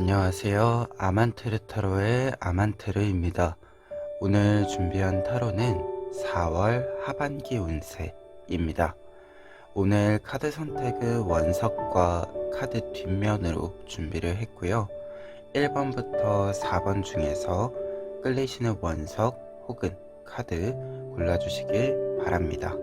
안녕하세요. 아만테르 타로의 아만테르입니다. 오늘 준비한 타로는 4월 하반기 운세입니다. 오늘 카드 선택은 원석과 카드 뒷면으로 준비를 했고요. 1번부터 4번 중에서 끌리시는 원석 혹은 카드 골라주시길 바랍니다.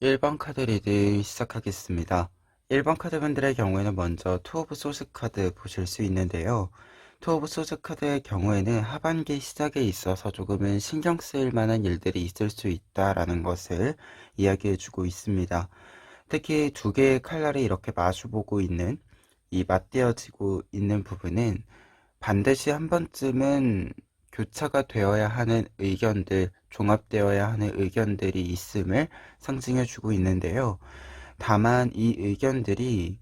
일 번 카드 리딩 시작하겠습니다. 1번 카드분들의 경우에는 먼저 투 오브 소스 카드 보실 수 있는데요. 투 오브 소스 카드의 경우에는 하반기 시작에 있어서 조금은 신경 쓰일 만한 일들이 있을 수 있다라는 것을 이야기해 주고 있습니다. 특히 두 개의 칼날이 이렇게 마주보고 있는 이 맞대어지고 있는 부분은 반드시 한 번쯤은 교차가 되어야 하는 의견들, 종합되어야 하는 의견들이 있음을 상징해주고 있는데요. 다만 이 의견들이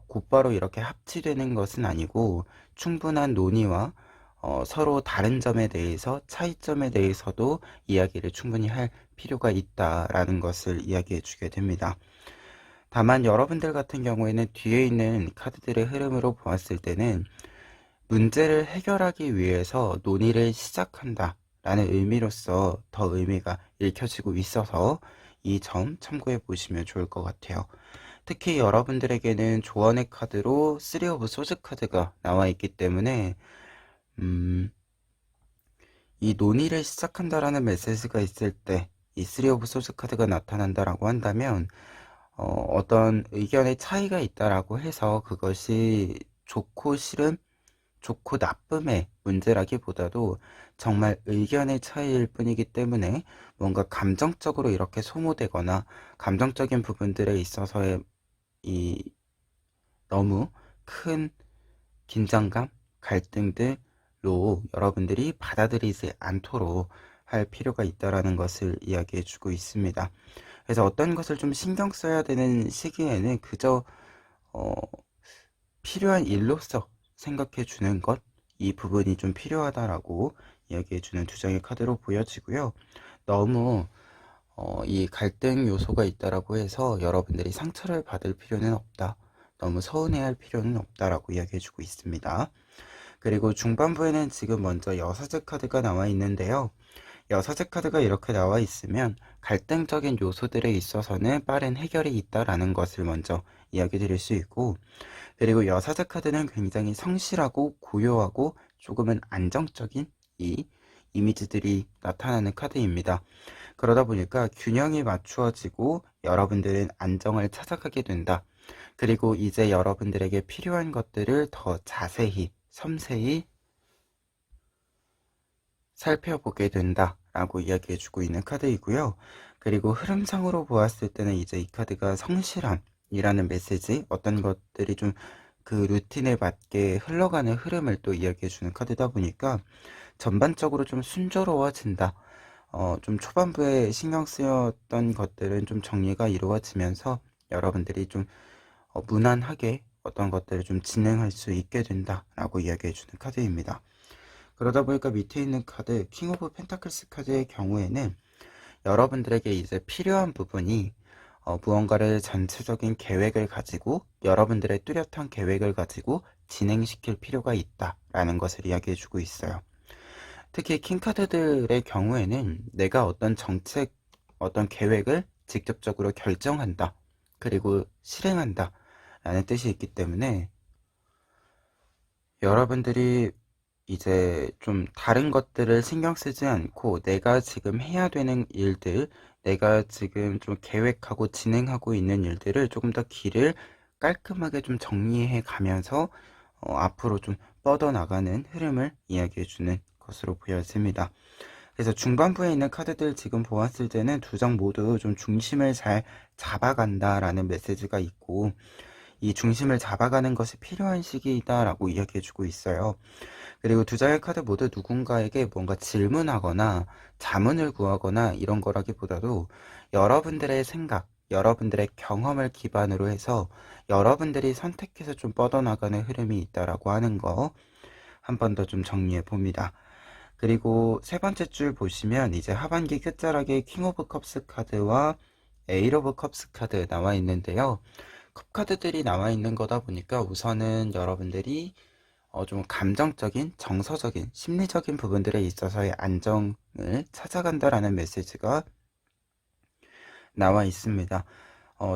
곧바로 이렇게 합치되는 것은 아니고 충분한 논의와 서로 다른 점에 대해서 차이점에 대해서도 이야기를 충분히 할 필요가 있다라는 것을 이야기해 주게 됩니다. 다만 여러분들 같은 경우에는 뒤에 있는 카드들의 흐름으로 보았을 때는 문제를 해결하기 위해서 논의를 시작한다 라는 의미로서 더 의미가 읽혀지고 있어서 이 점 참고해 보시면 좋을 것 같아요. 특히 여러분들에게는 조언의 카드로 3 오브 소즈 카드가 나와 있기 때문에 이 논의를 시작한다라는 메시지가 있을 때 이 3 오브 소즈 카드가 나타난다라고 한다면 어떤 의견의 차이가 있다라고 해서 그것이 좋고 싫음, 좋고 나쁨의 문제라기보다도 정말 의견의 차이일 뿐이기 때문에 뭔가 감정적으로 이렇게 소모되거나 감정적인 부분들에 있어서의 이 너무 큰 긴장감, 갈등들로 여러분들이 받아들이지 않도록 할 필요가 있다라는 것을 이야기해 주고 있습니다. 그래서 어떤 것을 좀 신경 써야 되는 시기에는 그저 필요한 일로서 생각해 주는 것, 이 부분이 좀 필요하다라고 이야기해 주는 두 장의 카드로 보여지고요. 너무 이 갈등 요소가 있다라고 해서 여러분들이 상처를 받을 필요는 없다. 너무 서운해할 필요는 없다라고 이야기해 주고 있습니다. 그리고 중반부에는 지금 먼저 여사제 카드가 나와 있는데요. 여사제 카드가 이렇게 나와 있으면 갈등적인 요소들에 있어서는 빠른 해결이 있다라는 것을 먼저 이야기 드릴 수 있고, 그리고 여사제 카드는 굉장히 성실하고 고요하고 조금은 안정적인 이 이미지들이 나타나는 카드입니다. 그러다 보니까 균형이 맞추어지고 여러분들은 안정을 찾아가게 된다. 그리고 이제 여러분들에게 필요한 것들을 더 자세히, 섬세히 살펴보게 된다라고 이야기해주고 있는 카드이고요. 그리고 흐름상으로 보았을 때는 이제 이 카드가 성실함이라는 메시지, 어떤 것들이 좀 그 루틴에 맞게 흘러가는 흐름을 또 이야기해주는 카드다 보니까 전반적으로 좀 순조로워진다. 좀 초반부에 신경 쓰였던 것들은 좀 정리가 이루어지면서 여러분들이 좀 무난하게 어떤 것들을 좀 진행할 수 있게 된다라고 이야기해주는 카드입니다. 그러다 보니까 밑에 있는 카드 킹 오브 펜타클스 카드의 경우에는 여러분들에게 이제 필요한 부분이 무언가를 전체적인 계획을 가지고 여러분들의 뚜렷한 계획을 가지고 진행시킬 필요가 있다라는 것을 이야기해주고 있어요. 특히 킹카드들의 경우에는 내가 어떤 정책, 어떤 계획을 직접적으로 결정한다, 그리고 실행한다 라는 뜻이 있기 때문에 여러분들이 이제 좀 다른 것들을 신경 쓰지 않고 내가 지금 해야 되는 일들, 내가 지금 좀 계획하고 진행하고 있는 일들을 조금 더 길을 깔끔하게 좀 정리해 가면서 앞으로 좀 뻗어나가는 흐름을 이야기해주는 것으로 보여집니다. 그래서 중반부에 있는 카드들 지금 보았을 때는 두 장 모두 좀 중심을 잘 잡아간다라는 메시지가 있고, 이 중심을 잡아가는 것이 필요한 시기이다라고 이야기해주고 있어요. 그리고 두 장의 카드 모두 누군가에게 뭔가 질문하거나 자문을 구하거나 이런 거라기보다도 여러분들의 생각, 여러분들의 경험을 기반으로 해서 여러분들이 선택해서 좀 뻗어나가는 흐름이 있다라고 하는 거 한 번 더 좀 정리해 봅니다. 그리고 세 번째 줄 보시면 이제 하반기 끝자락에 킹 오브 컵스 카드와 에잇 오브 컵스 카드 나와 있는데요. 컵 카드들이 나와 있는 거다 보니까 우선은 여러분들이 좀 감정적인, 정서적인, 심리적인 부분들에 있어서의 안정을 찾아간다라는 메시지가 나와 있습니다.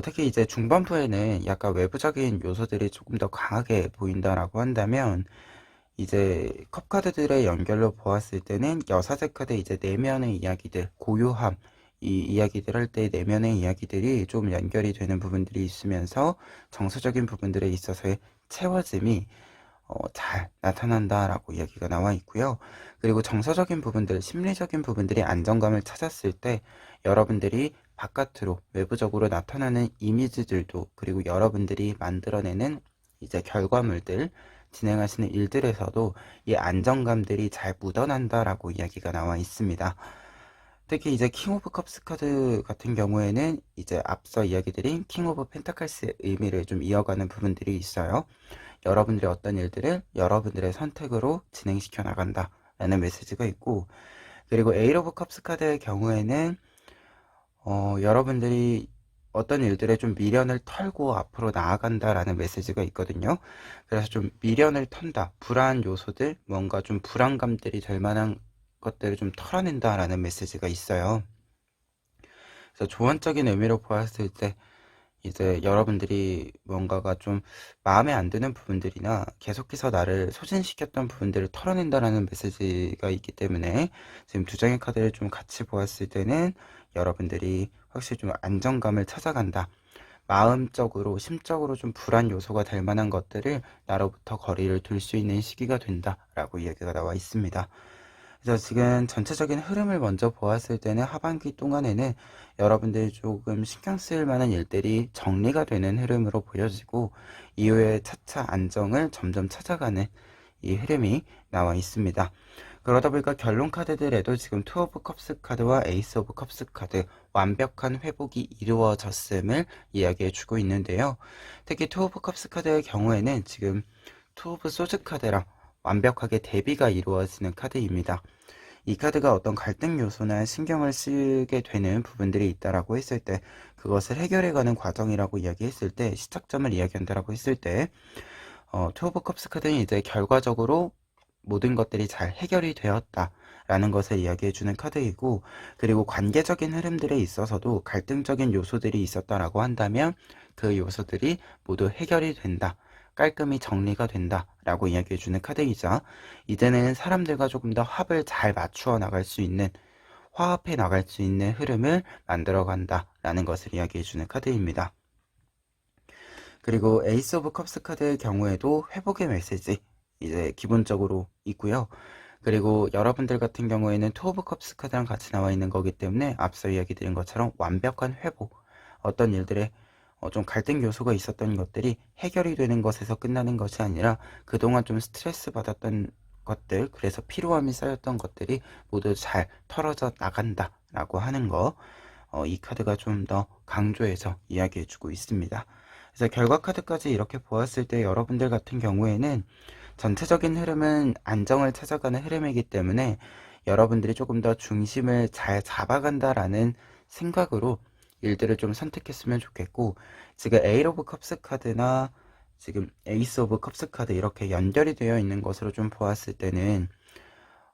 특히 이제 중반부에는 약간 외부적인 요소들이 조금 더 강하게 보인다라고 한다면 이제 컵 카드들의 연결로 보았을 때는 여사제 카드 이제 내면의 이야기들, 고요함, 이 이야기들 할 때 내면의 이야기들이 좀 연결이 되는 부분들이 있으면서 정서적인 부분들에 있어서의 채워짐이 잘 나타난다라고 이야기가 나와 있고요. 그리고 정서적인 부분들, 심리적인 부분들이 안정감을 찾았을 때 여러분들이 바깥으로 외부적으로 나타나는 이미지들도, 그리고 여러분들이 만들어내는 이제 결과물들, 진행하시는 일들에서도 이 안정감들이 잘 묻어난다라고 이야기가 나와 있습니다. 특히 이제 킹 오브 컵스 카드 같은 경우에는 이제 앞서 이야기드린 킹 오브 펜타클스의 의미를 좀 이어가는 부분들이 있어요. 여러분들의 어떤 일들을 여러분들의 선택으로 진행시켜 나간다 라는 메시지가 있고, 그리고 에잇 오브 컵스 카드의 경우에는 여러분들이 어떤 일들에 좀 미련을 털고 앞으로 나아간다라는 메시지가 있거든요. 그래서 좀 미련을 턴다, 불안 요소들, 뭔가 좀 불안감들이 될 만한 것들을 좀 털어낸다라는 메시지가 있어요. 그래서 조언적인 의미로 보았을 때 이제 여러분들이 뭔가가 좀 마음에 안 드는 부분들이나 계속해서 나를 소진시켰던 부분들을 털어낸다라는 메시지가 있기 때문에 지금 두 장의 카드를 좀 같이 보았을 때는 여러분들이 확실히 좀 안정감을 찾아간다. 마음적으로, 심적으로 좀 불안 요소가 될 만한 것들을 나로부터 거리를 둘 수 있는 시기가 된다라고 이야기가 나와 있습니다. 그래서 지금 전체적인 흐름을 먼저 보았을 때는 하반기 동안에는 여러분들이 조금 신경 쓸 만한 일들이 정리가 되는 흐름으로 보여지고 이후에 차차 안정을 점점 찾아가는 이 흐름이 나와 있습니다. 그러다 보니까 결론 카드들에도 지금 투 오브 컵스 카드와 에이스 오브 컵스 카드 완벽한 회복이 이루어졌음을 이야기해 주고 있는데요. 특히 투 오브 컵스 카드의 경우에는 지금 투 오브 소즈 카드랑 완벽하게 대비가 이루어지는 카드입니다. 이 카드가 어떤 갈등 요소나 신경을 쓰게 되는 부분들이 있다라고 했을 때, 그것을 해결해가는 과정이라고 이야기했을 때, 시작점을 이야기한다라고 했을 때 투 오브 컵스 카드는 이제 결과적으로 모든 것들이 잘 해결이 되었다라는 것을 이야기해주는 카드이고, 그리고 관계적인 흐름들에 있어서도 갈등적인 요소들이 있었다라고 한다면 그 요소들이 모두 해결이 된다, 깔끔히 정리가 된다라고 이야기해주는 카드이자, 이제는 사람들과 조금 더 합을 잘 맞추어 나갈 수 있는, 화합해 나갈 수 있는 흐름을 만들어 간다라는 것을 이야기해주는 카드입니다. 그리고 에이스 오브 컵스 카드의 경우에도 회복의 메시지 이제 기본적으로 있고요. 그리고 여러분들 같은 경우에는 투 오브 컵스 카드랑 같이 나와 있는 거기 때문에 앞서 이야기 드린 것처럼 완벽한 회복, 어떤 일들에 좀 갈등 요소가 있었던 것들이 해결이 되는 것에서 끝나는 것이 아니라 그동안 좀 스트레스 받았던 것들, 그래서 피로함이 쌓였던 것들이 모두 잘 털어져 나간다 라고 하는 거, 이 카드가 좀 더 강조해서 이야기해 주고 있습니다. 그래서 결과 카드까지 이렇게 보았을 때 여러분들 같은 경우에는 전체적인 흐름은 안정을 찾아가는 흐름이기 때문에 여러분들이 조금 더 중심을 잘 잡아간다라는 생각으로 일들을 좀 선택했으면 좋겠고, 지금 에이스 오브 컵스 카드나 지금 에이스 오브 컵스 카드 이렇게 연결이 되어 있는 것으로 좀 보았을 때는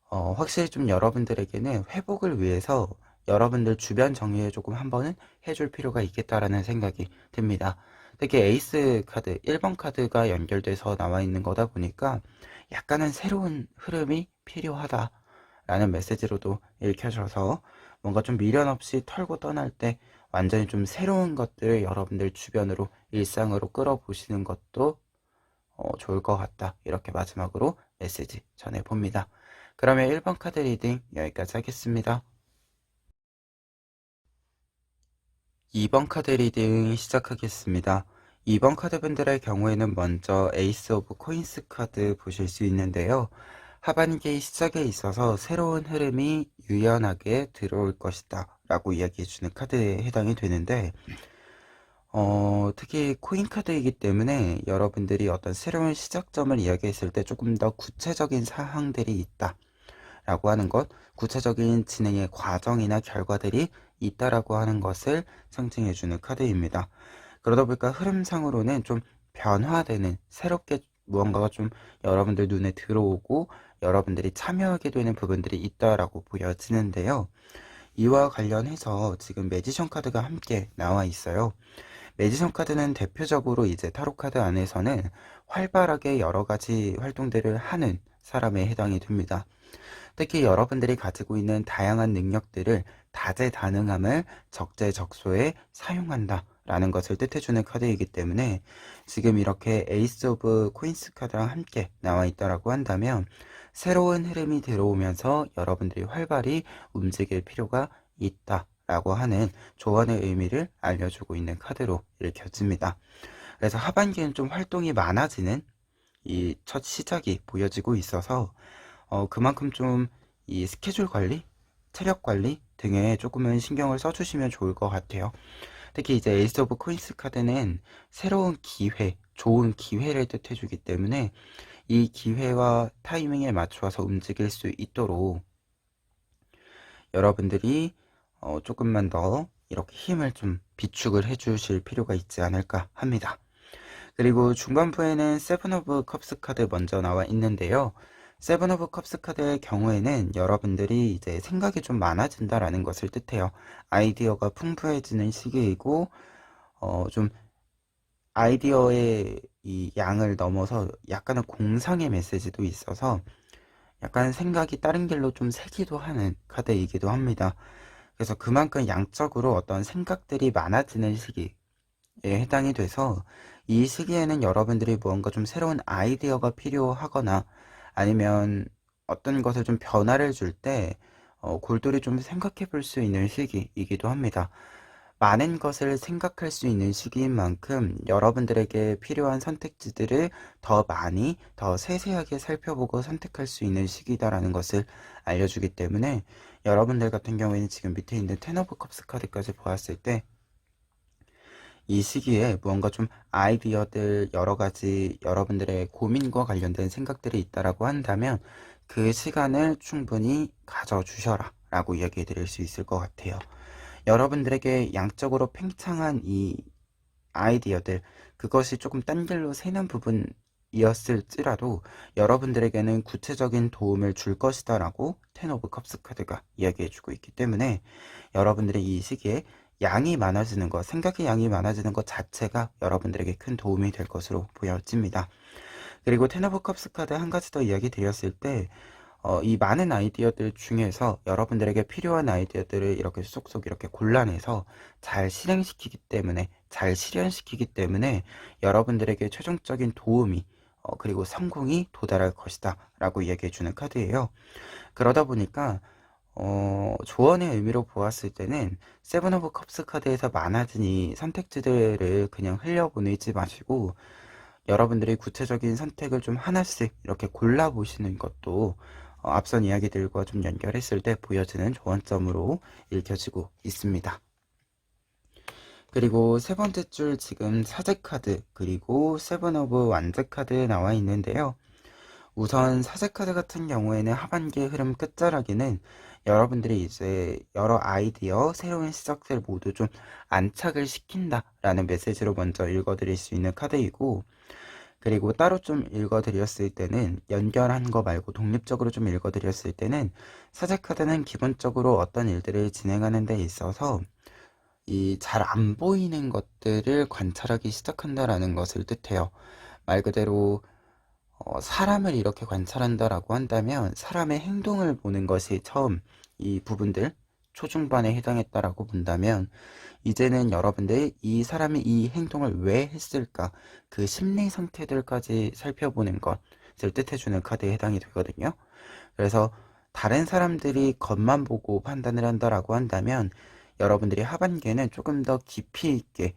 확실히 좀 여러분들에게는 회복을 위해서 여러분들 주변 정리에 조금 한 번은 해줄 필요가 있겠다라는 생각이 듭니다. 특히 에이스 카드, 1번 카드가 연결돼서 나와 있는 거다 보니까 약간은 새로운 흐름이 필요하다라는 메시지로도 읽혀져서 뭔가 좀 미련 없이 털고 떠날 때 완전히 좀 새로운 것들을 여러분들 주변으로 일상으로 끌어보시는 것도 좋을 것 같다. 이렇게 마지막으로 메시지 전해봅니다. 그러면 1번 카드 리딩 여기까지 하겠습니다. 2번 카드 리딩 시작하겠습니다. 2번 카드 분들의 경우에는 먼저 에이스 오브 코인스 카드 보실 수 있는데요. 하반기 시작에 있어서 새로운 흐름이 유연하게 들어올 것이다 라고 이야기해주는 카드에 해당이 되는데, 특히 코인 카드이기 때문에 여러분들이 어떤 새로운 시작점을 이야기했을 때 조금 더 구체적인 사항들이 있다 라고 하는 것, 구체적인 진행의 과정이나 결과들이 있다라고 하는 것을 상징해주는 카드입니다. 그러다 보니까 흐름상으로는 좀 변화되는, 새롭게 무언가가 좀 여러분들 눈에 들어오고 여러분들이 참여하게 되는 부분들이 있다라고 보여지는데요. 이와 관련해서 지금 매지션 카드가 함께 나와 있어요. 매지션 카드는 대표적으로 이제 타로 카드 안에서는 활발하게 여러 가지 활동들을 하는 사람에 해당이 됩니다. 특히 여러분들이 가지고 있는 다양한 능력들을 다재다능함을 적재적소에 사용한다 라는 것을 뜻해주는 카드이기 때문에 지금 이렇게 에이스 오브 코인스 카드랑 함께 나와 있다라고 한다면 새로운 흐름이 들어오면서 여러분들이 활발히 움직일 필요가 있다 라고 하는 조언의 의미를 알려주고 있는 카드로 읽혀집니다. 그래서 하반기엔 좀 활동이 많아지는 이 첫 시작이 보여지고 있어서 그만큼 좀 이 스케줄 관리, 체력 관리 등에 조금은 신경을 써주시면 좋을 것 같아요. 특히 이제 에이스 오브 코인스 카드는 새로운 기회, 좋은 기회를 뜻해주기 때문에 이 기회와 타이밍에 맞추어서 움직일 수 있도록 여러분들이 조금만 더 이렇게 힘을 좀 비축을 해주실 필요가 있지 않을까 합니다. 그리고 중반부에는 세븐 오브 컵스 카드 먼저 나와 있는데요. 세븐 오브 컵스 카드의 경우에는 여러분들이 이제 생각이 좀 많아진다라는 것을 뜻해요. 아이디어가 풍부해지는 시기이고, 좀 아이디어의 이 양을 넘어서 약간은 공상의 메시지도 있어서 약간 생각이 다른 길로 좀 새기도 하는 카드이기도 합니다. 그래서 그만큼 양적으로 어떤 생각들이 많아지는 시기에 해당이 돼서 이 시기에는 여러분들이 무언가 좀 새로운 아이디어가 필요하거나 아니면 어떤 것을 좀 변화를 줄 때 골똘히 좀 생각해 볼 수 있는 시기이기도 합니다. 많은 것을 생각할 수 있는 시기인 만큼 여러분들에게 필요한 선택지들을 더 많이, 더 세세하게 살펴보고 선택할 수 있는 시기다라는 것을 알려주기 때문에 여러분들 같은 경우에는 지금 밑에 있는 텐 오브 컵스 카드까지 보았을 때 이 시기에 무언가 좀 아이디어들 여러 가지 여러분들의 고민과 관련된 생각들이 있다라고 한다면 그 시간을 충분히 가져주셔라 라고 이야기해 드릴 수 있을 것 같아요. 여러분들에게 양적으로 팽창한 이 아이디어들, 그것이 조금 딴 길로 새는 부분이었을지라도 여러분들에게는 구체적인 도움을 줄 것이다 라고 텐 오브 컵스 카드가 이야기해 주고 있기 때문에 여러분들의 이 시기에 양이 많아지는 것, 생각의 양이 많아지는 것 자체가 여러분들에게 큰 도움이 될 것으로 보여집니다. 그리고 텐 오브 컵스 카드 한 가지 더 이야기 드렸을 때 이 많은 아이디어들 중에서 여러분들에게 필요한 아이디어들을 이렇게 쏙쏙 이렇게 골라내서 잘 실행시키기 때문에, 잘 실현시키기 때문에 여러분들에게 최종적인 도움이 그리고 성공이 도달할 것이다 라고 이야기해주는 카드예요. 그러다 보니까 조언의 의미로 보았을 때는 세븐 오브 컵스 카드에서 많아진 이 선택지들을 그냥 흘려보내지 마시고 여러분들이 구체적인 선택을 좀 하나씩 이렇게 골라보시는 것도 앞선 이야기들과 좀 연결했을 때 보여지는 조언점으로 읽혀지고 있습니다. 그리고 세 번째 줄 지금 사제 카드, 그리고 세븐 오브 완즈 카드 나와 있는데요. 우선 사제 카드 같은 경우에는 하반기의 흐름 끝자락에는 여러분들이 이제 여러 아이디어, 새로운 시작들 모두 좀 안착을 시킨다라는 메시지로 먼저 읽어드릴 수 있는 카드이고, 그리고 따로 좀 읽어드렸을 때는 연결한 거 말고 독립적으로 좀 읽어드렸을 때는 사제 카드는 기본적으로 어떤 일들을 진행하는 데 있어서 이 잘 안 보이는 것들을 관찰하기 시작한다라는 것을 뜻해요. 말 그대로 사람을 이렇게 관찰한다라고 한다면 사람의 행동을 보는 것이 처음 이 부분들 초중반에 해당했다라고 본다면, 이제는 여러분들이 이 사람이 이 행동을 왜 했을까 그 심리 상태들까지 살펴보는 것을 뜻해주는 카드에 해당이 되거든요. 그래서 다른 사람들이 겉만 보고 판단을 한다라고 한다면 여러분들이 하반기에는 조금 더 깊이 있게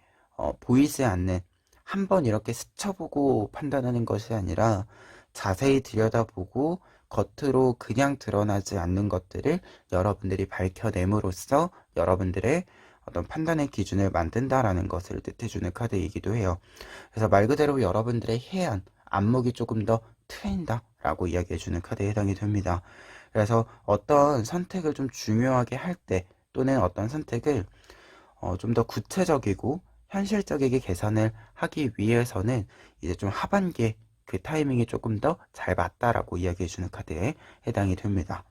보이지 않는, 한번 이렇게 스쳐보고 판단하는 것이 아니라 자세히 들여다보고 겉으로 그냥 드러나지 않는 것들을 여러분들이 밝혀냄으로써 여러분들의 어떤 판단의 기준을 만든다라는 것을 뜻해주는 카드이기도 해요. 그래서 말 그대로 여러분들의 해안, 안목이 조금 더 트인다라고 이야기해주는 카드에 해당이 됩니다. 그래서 어떤 선택을 좀 중요하게 할 때, 또는 어떤 선택을 좀 더 구체적이고 현실적이게 계산을 하기 위해서는 이제 좀 하반기에 그 타이밍이 조금 더 잘 맞다라고 이야기해주는 카드에 해당이 됩니다.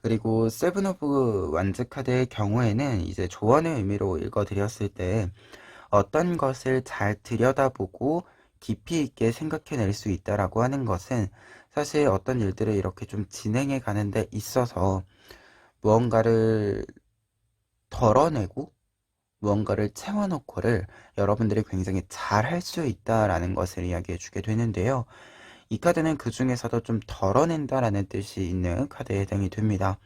그리고 세븐 오브 완즈 카드의 경우에는 이제 조언의 의미로 읽어드렸을 때 어떤 것을 잘 들여다보고 깊이 있게 생각해낼 수 있다라고 하는 것은 사실 어떤 일들을 이렇게 좀 진행해 가는 데 있어서 무언가를 덜어내고 무언가를 채워넣고를 여러분들이 굉장히 잘 할 수 있다라는 것을 이야기해 주게 되는데요. 이 카드는 그 중에서도 좀 덜어낸다라는 뜻이 있는 카드에 해당이 됩니다.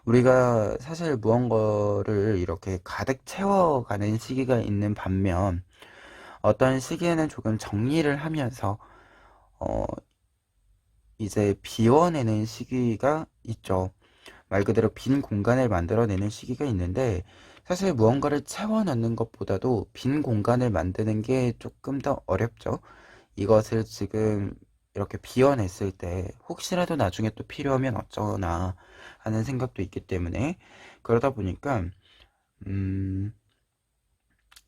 우리가 사실 무언가를 이렇게 가득 채워가는 시기가 있는 반면 어떤 시기에는 조금 정리를 하면서 어 이제 비워내는 시기가 있죠. 말 그대로 빈 공간을 만들어내는 시기가 있는데, 사실 무언가를 채워넣는 것보다도 빈 공간을 만드는 게 조금 더 어렵죠. 이것을 지금 이렇게 비워냈을 때 혹시라도 나중에 또 필요하면 어쩌나 하는 생각도 있기 때문에, 그러다 보니까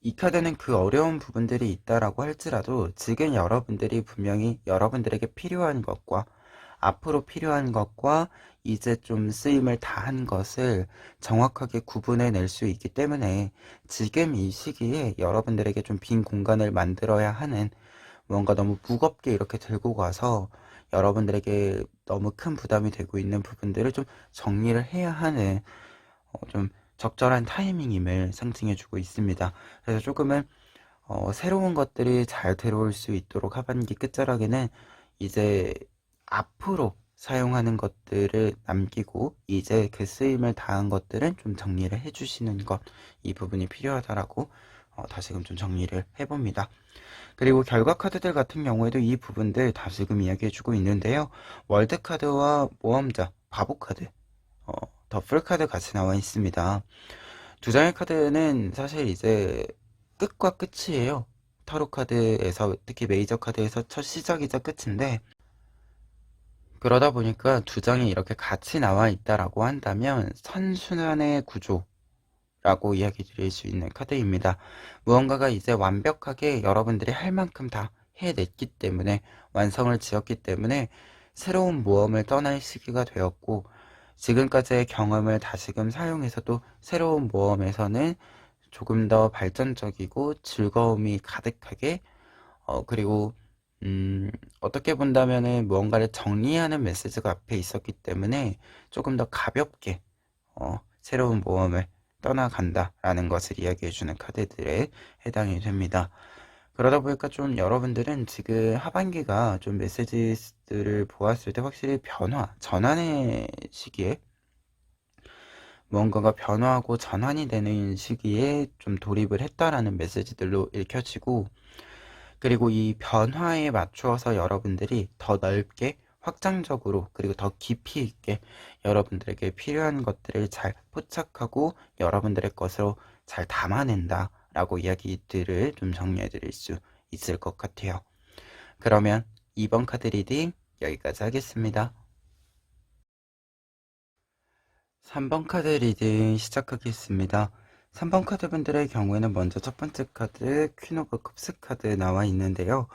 이 카드는 그 어려운 부분들이 있다라고 할지라도 지금 여러분들이 분명히 여러분들에게 필요한 것과 앞으로 필요한 것과 이제 좀 쓰임을 다한 것을 정확하게 구분해 낼 수 있기 때문에 지금 이 시기에 여러분들에게 좀 빈 공간을 만들어야 하는, 뭔가 너무 무겁게 이렇게 들고 가서 여러분들에게 너무 큰 부담이 되고 있는 부분들을 좀 정리를 해야 하는 좀 적절한 타이밍임을 상징해주고 있습니다. 그래서 조금은 새로운 것들이 잘 들어올 수 있도록 하반기 끝자락에는 이제 앞으로 사용하는 것들을 남기고 이제 그 쓰임을 다한 것들은 좀 정리를 해주시는 것, 이 부분이 필요하다라고 다시금 좀 정리를 해봅니다. 그리고 결과 카드들 같은 경우에도 이 부분들 다시금 이야기해주고 있는데요. 월드 카드와 모험자, 바보 카드, 어, 더풀 카드 같이 나와 있습니다. 두 장의 카드는 사실 이제 끝과 끝이에요. 타로 카드에서, 특히 메이저 카드에서 첫 시작이자 끝인데, 그러다 보니까 두 장이 이렇게 같이 나와 있다라고 한다면 선순환의 구조라고 이야기 드릴 수 있는 카드입니다. 무언가가 이제 완벽하게 여러분들이 할 만큼 다 해냈기 때문에, 완성을 지었기 때문에 새로운 모험을 떠날 시기가 되었고, 지금까지의 경험을 다시금 사용해서 또 새로운 모험에서는 조금 더 발전적이고 즐거움이 가득하게, 그리고 어떻게 본다면은 무언가를 정리하는 메시지가 앞에 있었기 때문에 조금 더 가볍게 새로운 모험을 떠나간다라는 것을 이야기해주는 카드들에 해당이 됩니다. 그러다 보니까 좀 여러분들은 지금 하반기가 좀 메시지들을 보았을 때 확실히 전환의 시기에, 무언가가 변화하고 전환이 되는 시기에 좀 돌입을 했다라는 메시지들로 읽혀지고, 그리고 이 변화에 맞추어서 여러분들이 더 넓게 확장적으로 그리고 더 깊이 있게 여러분들에게 필요한 것들을 잘 포착하고 여러분들의 것으로 잘 담아낸다 라고 이야기들을 좀 정리해 드릴 수 있을 것 같아요. 그러면 2번 카드 리딩 여기까지 하겠습니다. 3번 카드 리딩 시작하겠습니다. 3번 카드 분들의 경우에는 먼저 첫 번째 카드 퀸 오브 컵스 카드 나와 있는데요.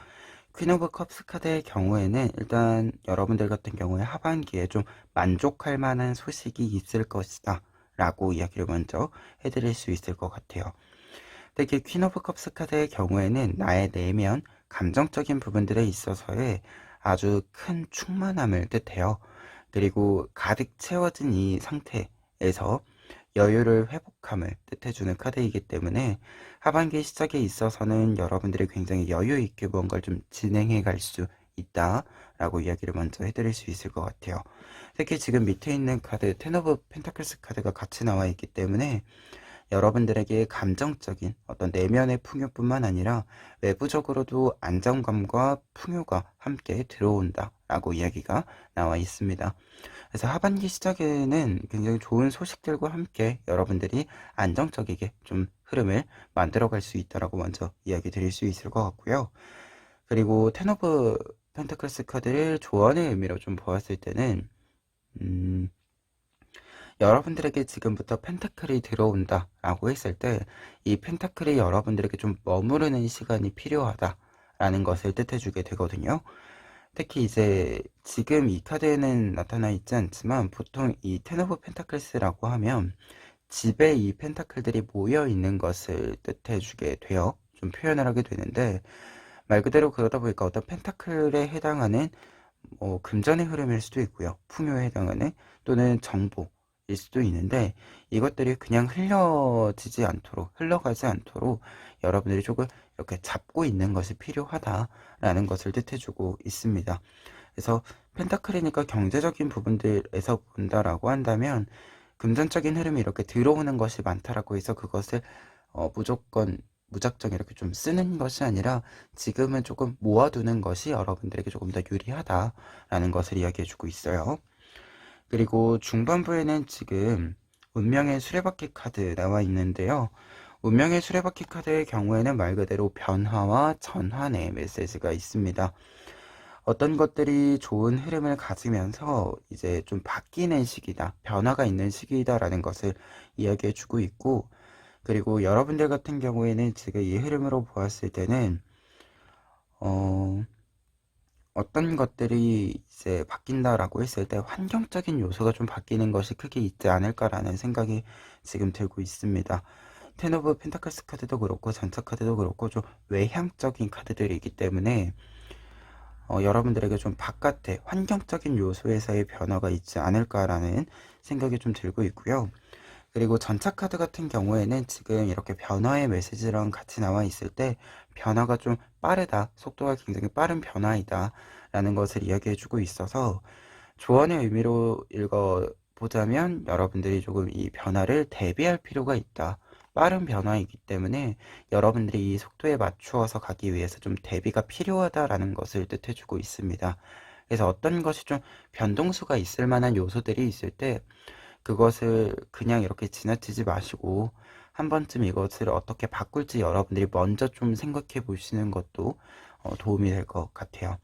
퀸 오브 컵스 카드의 경우에는 일단 여러분들 같은 경우에 하반기에 좀 만족할 만한 소식이 있을 것이다 라고 이야기를 먼저 해드릴 수 있을 것 같아요. 특히 퀸 오브 컵스 카드의 경우에는 나의 내면 감정적인 부분들에 있어서의 아주 큰 충만함을 뜻해요. 그리고 가득 채워진 이 상태에서 여유를 회복함을 뜻해주는 카드이기 때문에 하반기 시작에 있어서는 여러분들이 굉장히 여유 있게 무언가를 좀 진행해 갈 수 있다 라고 이야기를 먼저 해드릴 수 있을 것 같아요. 특히 지금 밑에 있는 카드 텐 오브 펜타클스 카드가 같이 나와 있기 때문에 여러분들에게 감정적인 어떤 내면의 풍요뿐만 아니라 외부적으로도 안정감과 풍요가 함께 들어온다 라고 이야기가 나와 있습니다. 그래서 하반기 시작에는 굉장히 좋은 소식들과 함께 여러분들이 안정적이게 좀 흐름을 만들어갈 수 있다라고 먼저 이야기 드릴 수 있을 것 같고요. 그리고 텐 오브 펜타클스 카드를 조언의 의미로 좀 보았을 때는 여러분들에게 지금부터 펜타클이 들어온다 라고 했을 때 이 펜타클이 여러분들에게 좀 머무르는 시간이 필요하다 라는 것을 뜻해주게 되거든요. 특히 이제 지금 이 카드에는 나타나 있지 않지만 보통 이 텐 오브 펜타클스라고 하면 집에 이 펜타클들이 모여 있는 것을 뜻해주게 돼요. 좀 표현을 하게 되는데 말 그대로 그러다 보니까 어떤 펜타클에 해당하는 금전의 흐름일 수도 있고요. 풍요에 해당하는 또는 정보일 수도 있는데 이것들이 그냥 흘러가지 않도록 여러분들이 조금 이렇게 잡고 있는 것이 필요하다라는 것을 뜻해주고 있습니다. 그래서 펜타클이니까 경제적인 부분들에서 본다라고 한다면 금전적인 흐름이 이렇게 들어오는 것이 많다라고 해서 그것을 무작정 이렇게 좀 쓰는 것이 아니라 지금은 조금 모아두는 것이 여러분들에게 조금 더 유리하다라는 것을 이야기해주고 있어요. 그리고 중반부에는 지금 운명의 수레바퀴 카드 나와 있는데요. 운명의 수레바퀴 카드의 경우에는 말 그대로 변화와 전환의 메시지가 있습니다. 어떤 것들이 좋은 흐름을 가지면서 이제 좀 바뀌는 시기다, 변화가 있는 시기다라는 것을 이야기해주고 있고, 그리고 여러분들 같은 경우에는 지금 이 흐름으로 보았을 때는 어떤 것들이 이제 바뀐다라고 했을 때 환경적인 요소가 좀 바뀌는 것이 크게 있지 않을까라는 생각이 지금 들고 있습니다. 텐 오브 펜타클스 카드도 그렇고 전차 카드도 그렇고 좀 외향적인 카드들이기 때문에 여러분들에게 좀 바깥에 환경적인 요소에서의 변화가 있지 않을까라는 생각이 좀 들고 있고요. 그리고 전차 카드 같은 경우에는 지금 이렇게 변화의 메시지랑 같이 나와 있을 때 변화가 좀 빠르다, 속도가 굉장히 빠른 변화이다 라는 것을 이야기해 주고 있어서 조언의 의미로 읽어보자면 여러분들이 조금 이 변화를 대비할 필요가 있다. 빠른 변화이기 때문에 여러분들이 이 속도에 맞추어서 가기 위해서 좀 대비가 필요하다라는 것을 뜻해주고 있습니다. 그래서 어떤 것이 좀 변동수가 있을 만한 요소들이 있을 때 그것을 그냥 이렇게 지나치지 마시고 한 번쯤 이것을 어떻게 바꿀지 여러분들이 먼저 좀 생각해 보시는 것도 도움이 될 것 같아요.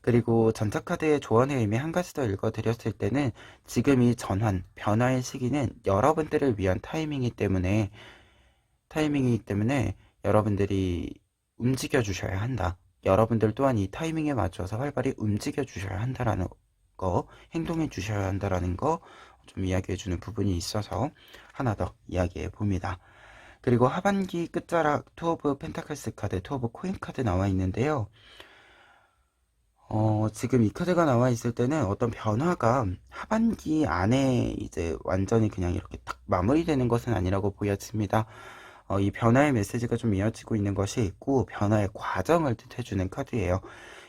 그리고 전차카드의 조언의 의미 한 가지 더 읽어드렸을 때는 지금 이 전환, 변화의 시기는 여러분들을 위한 타이밍이기 때문에 여러분들이 움직여 주셔야 한다. 여러분들 또한 이 타이밍에 맞춰서 활발히 움직여 주셔야 한다라는 거, 행동해 주셔야 한다라는 거 좀 이야기해 주는 부분이 있어서 하나 더 이야기해 봅니다. 그리고 하반기 끝자락 투 오브 펜타클스 카드, 투 오브 코인 카드 나와 있는데요. 지금 이 카드가 나와 있을 때는 어떤 변화가 하반기 안에 이제 완전히 그냥 이렇게 딱 마무리되는 것은 아니라고 보여집니다. 이 변화의 메시지가 좀 이어지고 있는 것이 있고 변화의 과정을 뜻해주는 카드예요.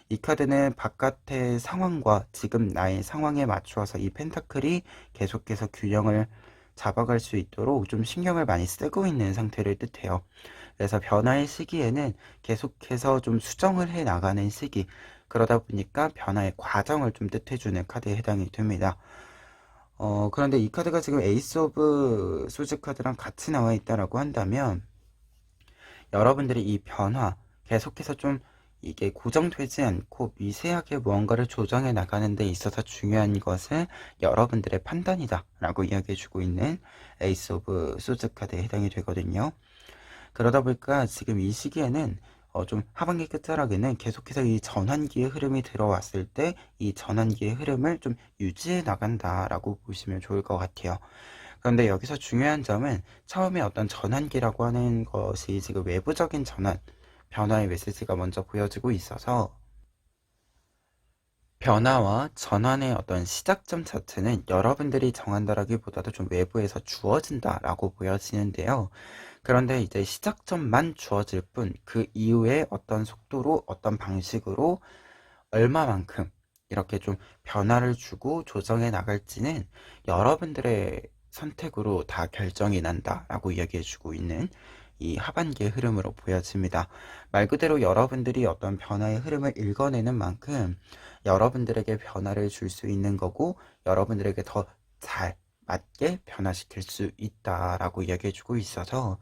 이 카드는 바깥의 상황과 지금 나의 상황에 맞추어서 이 펜타클이 계속해서 균형을 잡아갈 수 있도록 좀 신경을 많이 쓰고 있는 상태를 뜻해요. 그래서 변화의 시기에는 계속해서 좀 수정을 해 나가는 시기, 그러다 보니까 변화의 과정을 좀 뜻해주는 카드에 해당이 됩니다. 그런데 이 카드가 지금 에이스 오브 소즈 카드랑 같이 나와 있다라고 한다면 여러분들이 이 변화 계속해서 좀 이게 고정되지 않고 미세하게 무언가를 조정해 나가는 데 있어서 중요한 것은 여러분들의 판단이다 라고 이야기해주고 있는 에이스 오브 소즈 카드에 해당이 되거든요. 그러다 보니까 지금 이 시기에는 좀 하반기 끝자락에는 계속해서 이 전환기의 흐름이 들어왔을 때 이 전환기의 흐름을 좀 유지해 나간다라고 보시면 좋을 것 같아요. 그런데 여기서 중요한 점은 처음에 어떤 전환기라고 하는 것이 지금 외부적인 전환, 변화의 메시지가 먼저 보여지고 있어서 변화와 전환의 어떤 시작점 자체는 여러분들이 정한다라기보다도 좀 외부에서 주어진다라고 보여지는데요. 그런데 이제 시작점만 주어질 뿐 그 이후에 어떤 속도로 어떤 방식으로 얼마만큼 이렇게 좀 변화를 주고 조정해 나갈지는 여러분들의 선택으로 다 결정이 난다라고 이야기해주고 있는 이 하반기의 흐름으로 보여집니다. 말 그대로 여러분들이 어떤 변화의 흐름을 읽어내는 만큼 여러분들에게 변화를 줄 수 있는 거고 여러분들에게 더 잘 맞게 변화시킬 수 있다라고 이야기해주고 있어서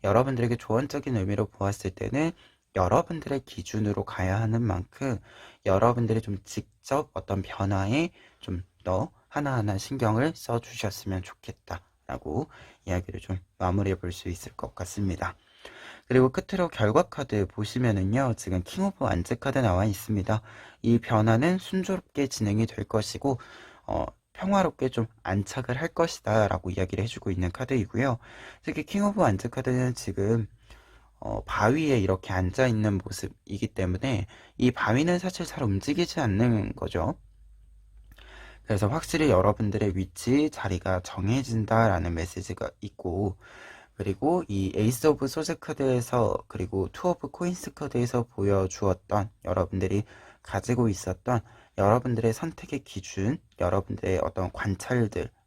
여러분들에게 조언적인 의미로 보았을 때는 여러분들의 기준으로 가야 하는 만큼 여러분들이 좀 직접 어떤 변화에 좀 더 하나하나 신경을 써주셨으면 좋겠다라고 이야기를 좀 마무리해 볼 수 있을 것 같습니다. 그리고 끝으로 결과 카드 보시면은요, 지금 킹 오브 완즈 카드 나와 있습니다. 이 변화는 순조롭게 진행이 될 것이고, 평화롭게 좀 안착을 할 것이다 라고 이야기를 해주고 있는 카드이고요. 특히 킹 오브 완즈 카드는 지금 바위에 이렇게 앉아 있는 모습이기 때문에 이 바위는 사실 잘 움직이지 않는 거죠. 그래서 확실히 여러분들의 위치, 자리가 정해진다라는 메시지가 있고, 그리고 이 에이스 오브 소즈 카드에서 그리고 투 오브 코인스 카드에서 보여주었던 여러분들이 가지고 있었던 여러분들의 선택의 기준, 여러분들의 어떤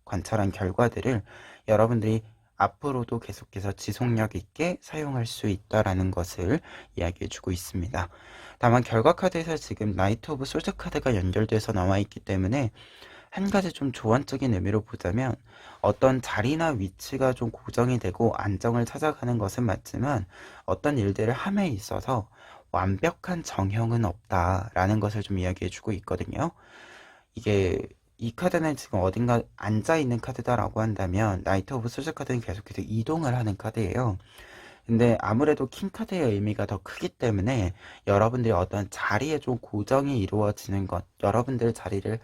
관찰한 결과들을 여러분들이 앞으로도 계속해서 지속력 있게 사용할 수 있다라는 것을 이야기해주고 있습니다. 다만 결과 카드에서 지금 나이트 오브 소즈 카드가 연결돼서 나와 있기 때문에 한 가지 좀 조언적인 의미로 보자면 어떤 자리나 위치가 좀 고정이 되고 안정을 찾아가는 것은 맞지만 어떤 일들을 함에 있어서 완벽한 정형은 없다라는 것을 좀 이야기해주고 있거든요. 이게 이 카드는 지금 어딘가 앉아있는 카드다라고 한다면 나이트 오브 소즈 카드는 계속해서 이동을 하는 카드예요. 근데 아무래도 킹 카드의 의미가 더 크기 때문에 여러분들이 어떤 자리에 좀 고정이 이루어지는 것, 여러분들 자리를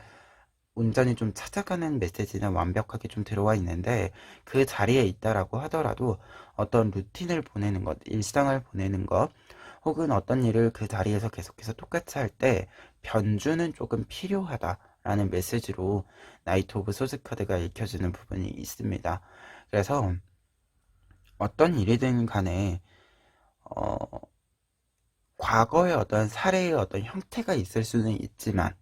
온전히 좀 찾아가는 메시지는 완벽하게 좀 들어와 있는데 그 자리에 있다라고 하더라도 어떤 루틴을 보내는 것, 일상을 보내는 것, 혹은 어떤 일을 그 자리에서 계속해서 똑같이 할 때 변주는 조금 필요하다라는 메시지로 나이트 오브 소즈 카드가 읽혀지는 부분이 있습니다. 그래서 어떤 일이든 간에 어, 과거의 어떤 사례의 어떤 형태가 있을 수는 있지만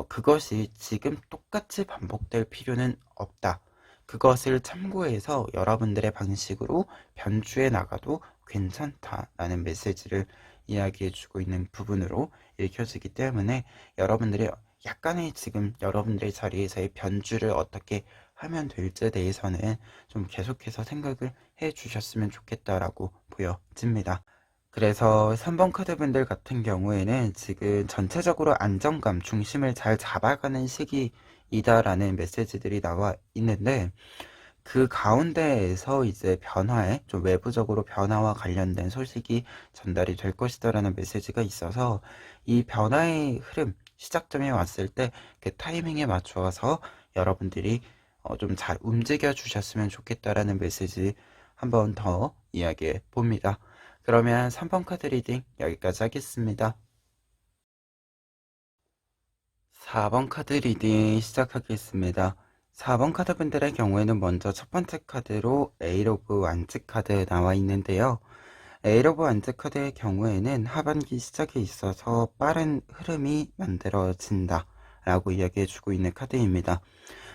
그것이 지금 똑같이 반복될 필요는 없다. 그것을 참고해서 여러분들의 방식으로 변주해 나가도 괜찮다라는 메시지를 이야기해주고 있는 부분으로 읽혀지기 때문에 여러분들이 약간의 지금 여러분들의 자리에서의 변주를 어떻게 하면 될지에 대해서는 좀 계속해서 생각을 해 주셨으면 좋겠다라고 보여집니다. 그래서 3번 카드분들 같은 경우에는 지금 전체적으로 안정감, 중심을 잘 잡아가는 시기이다라는 메시지들이 나와 있는데 그 가운데에서 이제 변화에 좀 외부적으로 변화와 관련된 소식이 전달이 될 것이다라는 메시지가 있어서 이 변화의 흐름, 시작점에 왔을 때 그 타이밍에 맞추어서 여러분들이 좀 잘 움직여 주셨으면 좋겠다라는 메시지 한 번 더 이야기해 봅니다. 그러면 3번 카드 리딩 여기까지 하겠습니다. 4번 카드 리딩 시작하겠습니다. 4번 카드 분들의 경우에는 먼저 첫 번째 카드로 에일 오브 완즈 카드 나와 있는데요. 에일 오브 완즈 카드의 경우에는 하반기 시작에 있어서 빠른 흐름이 만들어진다 라고 이야기해주고 있는 카드입니다.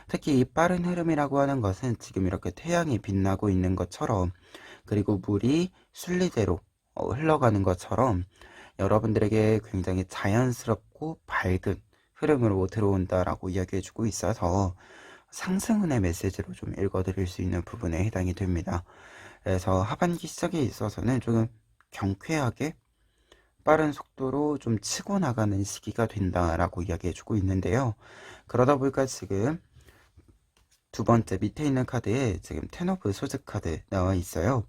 특히 이 빠른 흐름이라고 하는 것은 지금 이렇게 태양이 빛나고 있는 것처럼 그리고 물이 순리대로 흘러가는 것처럼 여러분들에게 굉장히 자연스럽고 밝은 흐름으로 들어온다라고 이야기해주고 있어서 상승운의 메시지로 좀 읽어드릴 수 있는 부분에 해당이 됩니다. 그래서 하반기 시작에 있어서는 조금 경쾌하게 빠른 속도로 좀 치고 나가는 시기가 된다라고 이야기해주고 있는데요. 그러다 보니까 지금 두 번째 밑에 있는 카드에 지금 텐 오브 소드 카드 나와 있어요.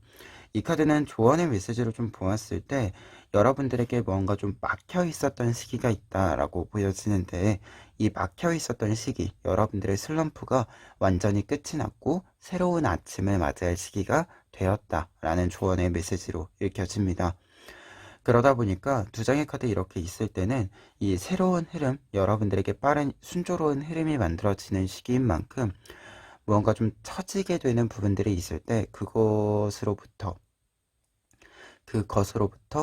이 카드는 조언의 메시지로 좀 보았을 때 여러분들에게 뭔가 좀 막혀 있었던 시기가 있다라고 보여지는데, 이 막혀 있었던 시기, 여러분들의 슬럼프가 완전히 끝이 났고 새로운 아침을 맞이할 시기가 되었다라는 조언의 메시지로 읽혀집니다. 그러다 보니까 두 장의 카드 이렇게 있을 때는 이 새로운 흐름, 여러분들에게 빠른 순조로운 흐름이 만들어지는 시기인 만큼 무언가 좀 처지게 되는 부분들이 있을 때 그것으로부터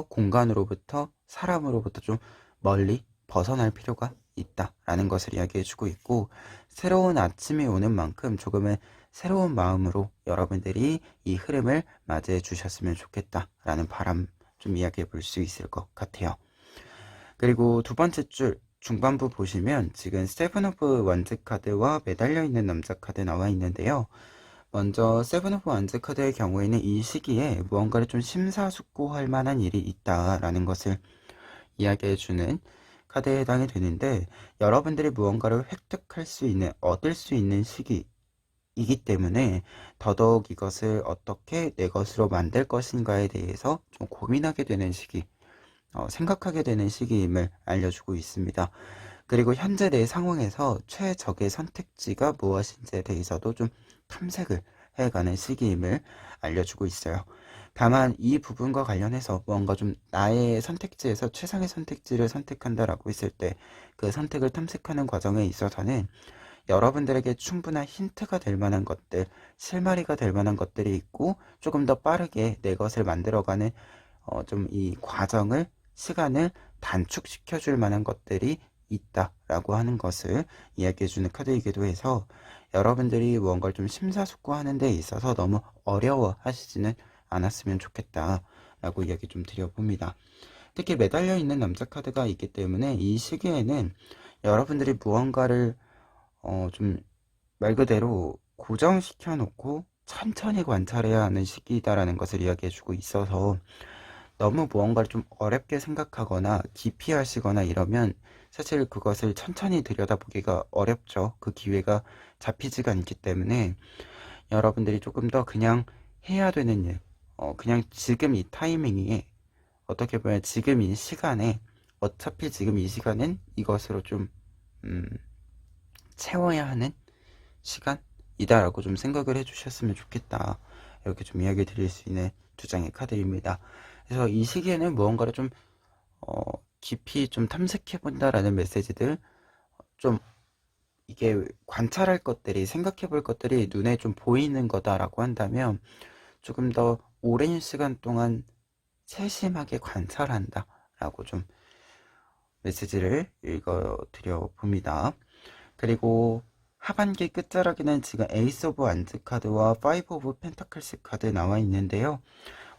공간으로부터 사람으로부터 좀 멀리 벗어날 필요가 있다라는 것을 이야기해주고 있고, 새로운 아침이 오는 만큼 조금은 새로운 마음으로 여러분들이 이 흐름을 맞이해 주셨으면 좋겠다라는 바람 좀 이야기해 볼 수 있을 것 같아요. 그리고 두 번째 줄 중반부 보시면 지금 세븐 오브 원즈 카드와 매달려 있는 남자 카드 나와 있는데요. 먼저 세븐 오브 원즈 카드의 경우에는 이 시기에 무언가를 좀 심사숙고할 만한 일이 있다라는 것을 이야기해주는 카드에 해당이 되는데, 여러분들이 무언가를 획득할 수 있는, 얻을 수 있는 시기이기 때문에 더더욱 이것을 어떻게 내 것으로 만들 것인가에 대해서 좀 고민하게 되는 시기, 생각하게 되는 시기임을 알려주고 있습니다. 그리고 현재 내 상황에서 최적의 선택지가 무엇인지에 대해서도 좀 탐색을 해가는 시기임을 알려주고 있어요. 다만 이 부분과 관련해서 뭔가 좀 나의 선택지에서 최상의 선택지를 선택한다라고 했을 때 그 선택을 탐색하는 과정에 있어서는 여러분들에게 충분한 힌트가 될 만한 것들, 실마리가 될 만한 것들이 있고, 조금 더 빠르게 내 것을 만들어가는 좀 이 과정을, 시간을 단축시켜 줄 만한 것들이 있다라고 하는 것을 이야기해주는 카드이기도 해서, 여러분들이 무언가를 좀 심사숙고하는 데 있어서 너무 어려워 하시지는 않았으면 좋겠다라고 이야기 좀 드려봅니다. 특히 매달려 있는 남자 카드가 있기 때문에 이 시기에는 여러분들이 무언가를 좀 말 그대로 고정시켜 놓고 천천히 관찰해야 하는 시기다라는 것을 이야기해주고 있어서, 너무 무언가를 좀 어렵게 생각하거나 깊이 하시거나 이러면 사실 그것을 천천히 들여다보기가 어렵죠. 그 기회가 잡히지가 않기 때문에 여러분들이 조금 더 그냥 해야 되는 일, 그냥 지금 이 타이밍에, 어떻게 보면 지금 이 시간에, 어차피 지금 이 시간은 이것으로 좀 음, 채워야 하는 시간이다라고 좀 생각을 해주셨으면 좋겠다, 이렇게 좀 이야기 드릴 수 있는 두 장의 카드입니다. 그래서 이 시기에는 무언가를 좀 깊이 좀 탐색해 본다라는 메시지들, 좀 이게 관찰할 것들이, 생각해 볼 것들이 눈에 좀 보이는 거다라고 한다면 조금 더 오랜 시간 동안 세심하게 관찰한다 라고 좀 메시지를 읽어 드려 봅니다. 그리고 하반기 끝자락에는 지금 에이스 오브 안즈 카드와 파이브 오브 펜타클스 카드 나와 있는데요.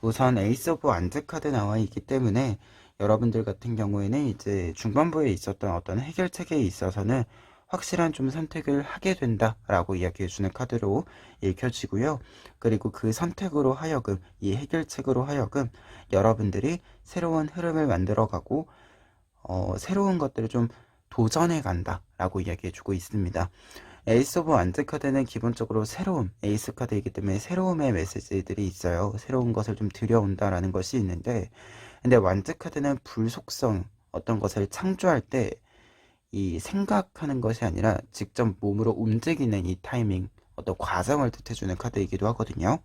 우선 에이스 오브 안즈 카드 나와 있기 때문에 여러분들 같은 경우에는 이제 중반부에 있었던 어떤 해결책에 있어서는 확실한 좀 선택을 하게 된다라고 이야기해주는 카드로 읽혀지고요. 그리고 그 선택으로 하여금, 이 해결책으로 하여금 여러분들이 새로운 흐름을 만들어가고 새로운 것들을 좀 도전해 간다라고 이야기해주고 있습니다. 에이스 오브 완즈 카드는 기본적으로 새로움, 에이스 카드이기 때문에 새로움의 메시지들이 있어요. 새로운 것을 좀 들여온다라는 것이 있는데, 근데 완즈 카드는 불속성, 어떤 것을 창조할 때 이 생각하는 것이 아니라 직접 몸으로 움직이는 이 타이밍, 어떤 과정을 뜻해주는 카드이기도 하거든요.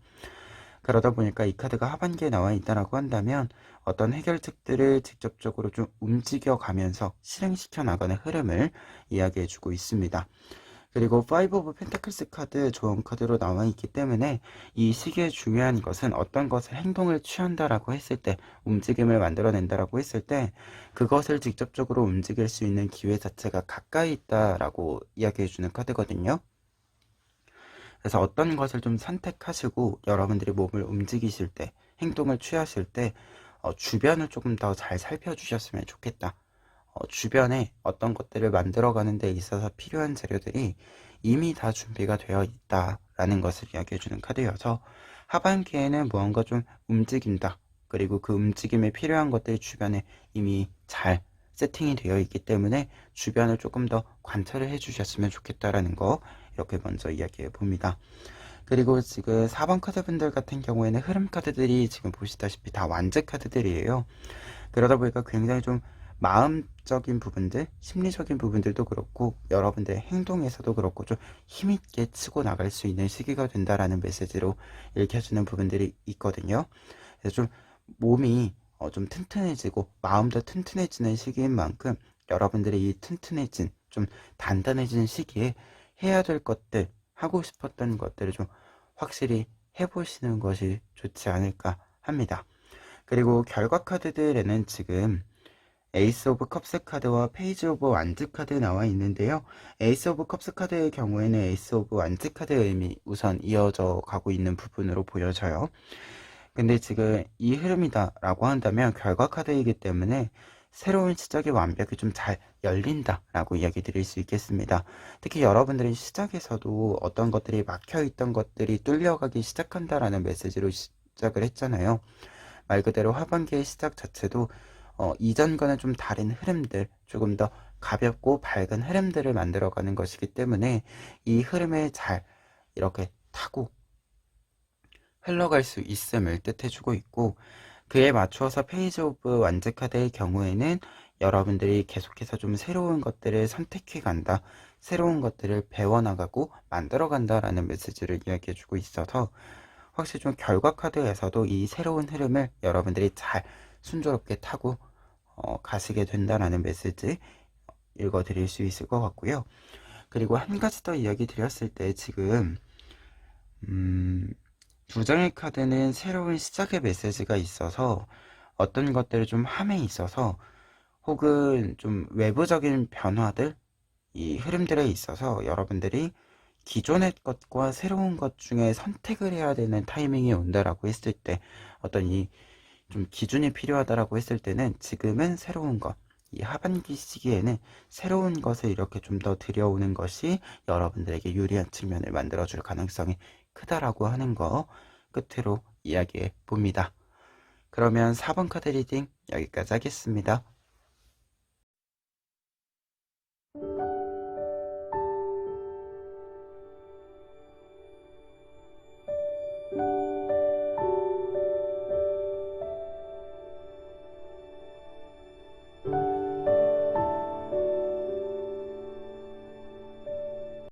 그러다 보니까 이 카드가 하반기에 나와 있다라고 한다면 어떤 해결책들을 직접적으로 좀 움직여 가면서 실행시켜 나가는 흐름을 이야기해 주고 있습니다. 그리고 5 오브 펜타클스 카드 조언 카드로 나와 있기 때문에 이 시기에 중요한 것은 어떤 것을 행동을 취한다라고 했을 때, 움직임을 만들어낸다라고 했을 때 그것을 직접적으로 움직일 수 있는 기회 자체가 가까이 있다라고 이야기해 주는 카드거든요. 그래서 어떤 것을 좀 선택하시고 여러분들이 몸을 움직이실 때, 행동을 취하실 때 주변을 조금 더 잘 살펴주셨으면 좋겠다. 주변에 어떤 것들을 만들어가는 데 있어서 필요한 재료들이 이미 다 준비가 되어 있다라는 것을 이야기해주는 카드여서 하반기에는 무언가 좀 움직인다. 그리고 그 움직임에 필요한 것들이 주변에 이미 잘 세팅이 되어 있기 때문에 주변을 조금 더 관찰을 해주셨으면 좋겠다라는 거 이렇게 먼저 이야기해 봅니다. 그리고 지금 4번 카드 분들 같은 경우에는 흐름 카드들이 지금 보시다시피 다 완즈 카드들이에요. 그러다 보니까 굉장히 좀 마음적인 부분들, 심리적인 부분들도 그렇고 여러분들의 행동에서도 그렇고 좀 힘있게 치고 나갈 수 있는 시기가 된다라는 메시지로 읽혀지는 부분들이 있거든요. 그래서 좀 몸이 좀 튼튼해지고 마음도 튼튼해지는 시기인 만큼 여러분들이 이 튼튼해진 좀 단단해진 시기에 해야 될 것들, 하고 싶었던 것들을 좀 확실히 해보시는 것이 좋지 않을까 합니다. 그리고 결과 카드들에는 지금 에이스 오브 컵스 카드와 페이지 오브 완즈 카드 나와 있는데요. 에이스 오브 컵스 카드의 경우에는 에이스 오브 완즈 카드의 의미 우선 이어져 가고 있는 부분으로 보여져요. 근데 지금 이 흐름이다 라고 한다면 결과 카드이기 때문에 새로운 시작이 완벽히 좀 잘 열린다 라고 이야기 드릴 수 있겠습니다. 특히 여러분들이 시작에서도 어떤 것들이 막혀있던 것들이 뚫려가기 시작한다라는 메시지로 시작을 했잖아요. 말 그대로 하반기의 시작 자체도 이전과는 좀 다른 흐름들, 조금 더 가볍고 밝은 흐름들을 만들어가는 것이기 때문에 이 흐름에 잘 이렇게 타고 흘러갈 수 있음을 뜻해주고 있고, 그에 맞추어서 페이지 오브 완즈 카드의 경우에는 여러분들이 계속해서 좀 새로운 것들을 선택해 간다, 새로운 것들을 배워나가고 만들어 간다라는 메시지를 이야기해주고 있어서 확실히 좀 결과 카드에서도 이 새로운 흐름을 여러분들이 잘 순조롭게 타고 가시게 된다라는 메시지 읽어드릴 수 있을 것 같고요. 그리고 한 가지 더 이야기 드렸을 때 지금 두 장의 카드는 새로운 시작의 메시지가 있어서 어떤 것들을 좀 함에 있어서 혹은 좀 외부적인 변화들, 이 흐름들에 있어서 여러분들이 기존의 것과 새로운 것 중에 선택을 해야 되는 타이밍이 온다라고 했을 때 어떤 이 좀 기준이 필요하다라고 했을 때는 지금은 새로운 것, 이 하반기 시기에는 새로운 것을 이렇게 좀 더 들여오는 것이 여러분들에게 유리한 측면을 만들어줄 가능성이 크다라고 하는 거 끝으로 이야기해 봅니다. 그러면 4번 카드 리딩 여기까지 하겠습니다.